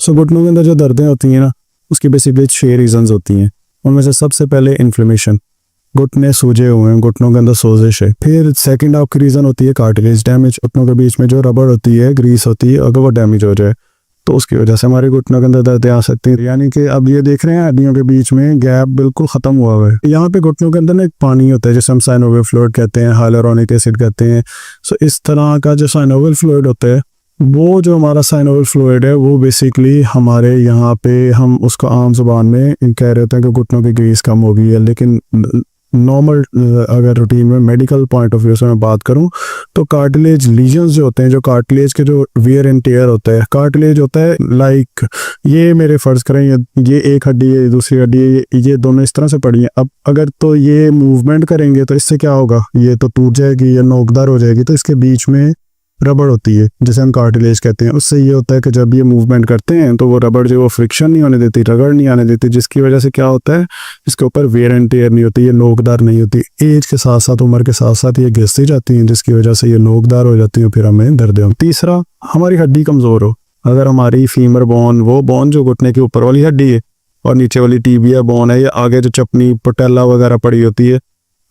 सो घुटनों के अंदर जो दर्दें होती हैं ना, उसकी बेसिकली 6 रीजंस होती हैं। उनमें से सबसे पहले इन्फ्लेमेशन, घुटने सूजे हुए हैं, घुटनों के अंदर सोजिश है। फिर सेकंड आपकी रीज़न होती है कार्टिलेज डैमेज, घुटनों के बीच में जो रबड़ होती है, ग्रीस होती है, अगर वो डैमेज हो जाए तो उसकी वजह से हमारे घुटनों के अंदर दर्दें आ सकती हैं। यानी कि अब ये देख रहे हैं हड्डियों के बीच में गैप बिल्कुल ख़त्म हुआ हुआ है। यहाँ पे घुटनों के अंदर ना एक पानी होता है जिसे हम साइनोवियल फ्लूइड कहते हैं, हाइलुरोनिक एसिड कहते हैं। सो इस तरह का जो साइनोवियल फ्लूइड होता है, वो जो हमारा साइनोवियल फ्लूइड है वो बेसिकली हमारे यहाँ पे हम उसको आम जुबान में कह रहे होते हैं कि घुटनों की ग्रीस कम हो गई है। लेकिन नॉर्मल अगर रूटीन में मेडिकल पॉइंट ऑफ व्यू से मैं बात करूं तो कार्टिलेज लीजन्स जो होते हैं, जो कार्टिलेज के जो वियर एंड टेयर होता है, कार्टिलेज होता है लाइक ये मेरे फर्ज करें ये एक हड्डी है, दूसरी हड्डी है, ये दोनों इस तरह से पड़ी हैं। अब अगर तो ये मूवमेंट करेंगे तो इससे क्या होगा, ये तो टूट जाएगी या नोकदार हो जाएगी। तो इसके बीच में रबड़ होती है जिसे हम कार्टिलेज कहते हैं। उससे ये होता है कि जब ये मूवमेंट करते हैं तो वो रबड़ जो वो फ्रिक्शन नहीं होने देती, रगड़ नहीं आने देती, जिसकी वजह से क्या होता है, इसके ऊपर वेयर एंड टेयर नहीं होती, ये नोकदार नहीं होती। एज के साथ साथ, उम्र के साथ साथ ये घिसती जाती हैं, जिसकी वजह से ये नोकदार हो जाती है, फिर हमें दर्द हो। तीसरा, हमारी हड्डी कमज़ोर हो। अगर हमारी फीमर बोन, वो बोन जो घुटने के ऊपर वाली हड्डी है और नीचे वाली टीबिया बोन है, या आगे जो चपनी पटेला वगैरह पड़ी होती है,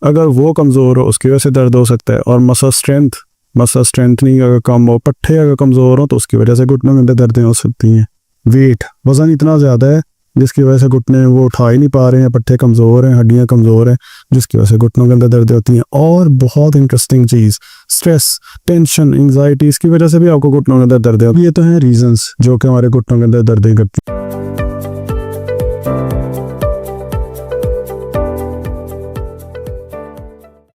अगर वो कमज़ोर हो उसकी वजह से दर्द हो सकता है। और मसल स्ट्रेंथनिंग अगर कम हो, पट्टे अगर कमज़ोर हो तो उसकी वजह से घुटनों के अंदर दर्दें हो सकती हैं। वेट, वज़न इतना ज़्यादा है जिसकी वजह से घुटने वो उठा ही नहीं पा रहे हैं, पट्टे कमज़ोर हैं, हड्डियाँ कमज़ोर हैं, जिसकी वजह से घुटनों के अंदर दर्दें होती हैं। और बहुत इंटरेस्टिंग चीज़, स्ट्रेस, टेंशन, एंग्जाइटी, इसकी वजह से भी आपको घुटनों के अंदर दर्दें होती हैं। ये तो हैं रीजंस जो कि हमारे घुटनों के अंदर दर्दें करती हैं।